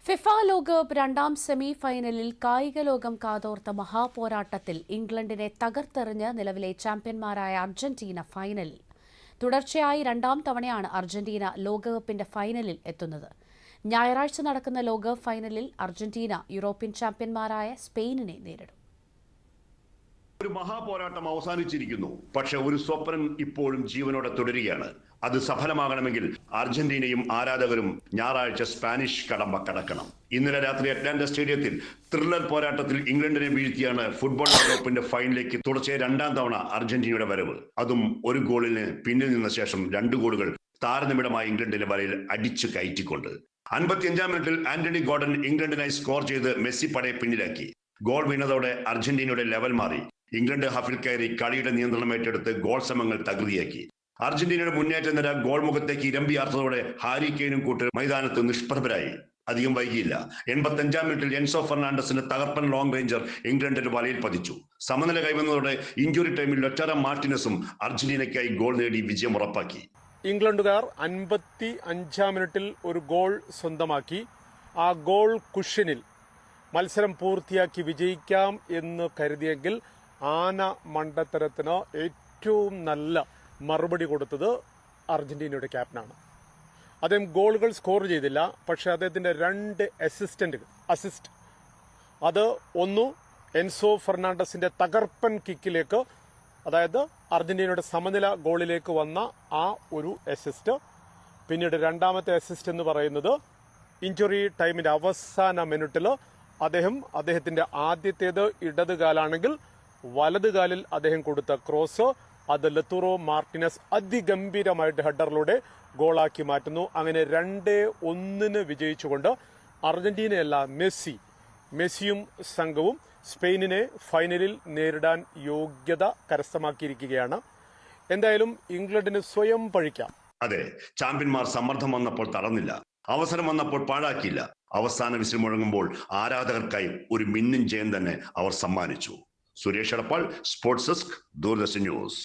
FIFA ലോകകപ്പ് രണ്ടാം semi ഫൈനലിൽ കായിക ലോകം കാതോർത്ത മഹാപോരാട്ടത്തിൽ ഇംഗ്ലണ്ടിനെ തകർത്തെറിഞ്ഞ് നിലവിലെ ചാമ്പ്യന്മാരായ അർജന്റീന ഫൈനലിൽ. തുടർച്ചയായി രണ്ടാം തവണയാണ് അർജന്റീന ലോകകപ്പിന്റെ ഫൈനലിൽ എത്തുന്നത്. ഞായറാഴ്ച നടക്കുന്ന ലോകകപ്പ് ഫൈനലിൽ അർജന്റീന യൂറോപ്യൻ ചാമ്പ്യന്മാരായ സ്പെയിനിനെ നേരിടും. ഒരു മഹാപോരാട്ടം അവസാനിച്ചിരിക്കുന്നു. പക്ഷെ ഒരു സ്വപ്നം ഇപ്പോഴും ജീവനോടെ തുടരുകയാണ്. അത് സഫലമാകണമെങ്കിൽ അർജന്റീനയും ആരാധകരും ഞായറാഴ്ച സ്പാനിഷ് കടമ്പ കടക്കണം. ഇന്നലെ രാത്രി അറ്റ്ലാന്റ സ്റ്റേഡിയത്തിൽ ത്രില്ലർ പോരാട്ടത്തിൽ ഇംഗ്ലണ്ടിനെ വീഴ്ത്തിയാണ് ഫുട്ബോൾ ലോകകപ്പിന്റെ ഫൈനലിലേക്ക് തുടർച്ചയായ രണ്ടാം തവണ അർജന്റീനയുടെ വരവ്. അതും ഒരു ഗോളിന് പിന്നിൽ നിന്ന ശേഷം 2 ഗോളുകൾ താരനിമിടമായി ഇംഗ്ലണ്ടിന്റെ വലയിൽ അടിച്ചു കയറ്റിക്കൊണ്ട്. 55-ാം മിനിറ്റിൽ ആന്റണി ഗോർഡൻ ഇംഗ്ലണ്ടിനായി സ്കോർ ചെയ്ത് മെസ്സി പടയെ പിന്നിലാക്കി. ഗോൾ വീണതോടെ അർജന്റീനയുടെ ലെവൽ മാറി. ഇംഗ്ലണ്ട് ഹഫിൽ കയറി കളിയുടെ നിയന്ത്രണം ഏറ്റെടുത്ത് ഗോൾ ശ്രമങ്ങൾ തകൃതിയാക്കി. അർജന്റീനയുടെ മുന്നേറ്റ നിര ഗോൾ മുഖത്തേക്ക് ഇരമ്പിയാർത്തതോടെ ഹാരി കെയ്നും കൂട്ടർ മൈതാനത്ത് നിഷ്പ്രഭരായി. അധികം വൈകിയില്ല. 85-ാം മിനിറ്റിൽ എൻസോ ഫെർണാണ്ടസിന്റെ തകർപ്പൻ ലോങ് റേഞ്ചർ ഇംഗ്ലണ്ടിന്റെ വലയിൽ പതിച്ചു. സമനില കൈവന്നതോടെ ഇഞ്ചുറി ടൈമിൽ ലൊറ്റാരോ മാർട്ടിനസും അർജന്റീനയ്ക്കായി ഗോൾ നേടി വിജയം ഉറപ്പാക്കി. ഇംഗ്ലണ്ടുകാർ 55-ാം മിനിറ്റിൽ ഒരു ഗോൾ സ്വന്തമാക്കി. ആ ഗോൾ കുഷ്യനിൽ മത്സരം പൂർത്തിയാക്കി വിജയിക്കാം എന്ന് കരുതിയെങ്കിൽ ആന മണ്ടത്തരത്തിന് ഏറ്റവും നല്ല മറുപടി കൊടുത്തത് അർജന്റീനയുടെ ക്യാപ്റ്റനാണ്. അദ്ദേഹം ഗോളുകൾ സ്കോർ ചെയ്തില്ല, പക്ഷെ അദ്ദേഹത്തിന്റെ 2 അസിസ്റ്റ് അത് ഒന്ന് എൻസോ ഫെർണാണ്ടസിന്റെ തകർപ്പൻ കിക്കിലേക്ക്, അതായത് അർജന്റീനയുടെ സമനില ഗോളിലേക്ക് വന്ന ആ ഒരു അസിസ്റ്റ്. പിന്നീട് രണ്ടാമത്തെ അസിസ്റ്റ് എന്ന് പറയുന്നത് ഇഞ്ചുറി ടൈമിന്റെ അവസാന മിനിറ്റിൽ അദ്ദേഹത്തിന്റെ ആദ്യത്തേത് ഇടതുകാലാണെങ്കിൽ വലതുകാലിൽ അദ്ദേഹം കൊടുത്ത ക്രോസ്, അത് ലത്തുറോ മാർട്ടിനസ് അതിഗംഭീരമായിട്ട് ഹെഡറിലൂടെ ഗോളാക്കി മാറ്റുന്നു. അങ്ങനെ 2-1 വിജയിച്ചുകൊണ്ട് അർജന്റീനയല്ല മെസ്സിയും സംഘവും സ്പെയിനിനെ ഫൈനലിൽ നേരിടാൻ യോഗ്യത കരസ്ഥമാക്കിയിരിക്കുകയാണ്. എന്തായാലും ഇംഗ്ലണ്ടിന് സ്വയം പഴിക്കാം. അതെ, ചാമ്പ്യന്മാർ സമ്മർദ്ദം വന്നപ്പോൾ തളർന്നില്ല, അവസരം വന്നപ്പോൾ പാഴാക്കിയില്ല. അവസാന വിസിൽ മുഴങ്ങുമ്പോൾ ആരാധകർക്കായി ഒരു മിന്നും ജയം തന്നെ അവർ സമ്മാനിച്ചു. Suresh Edappal, sports desk, Doordarshan news.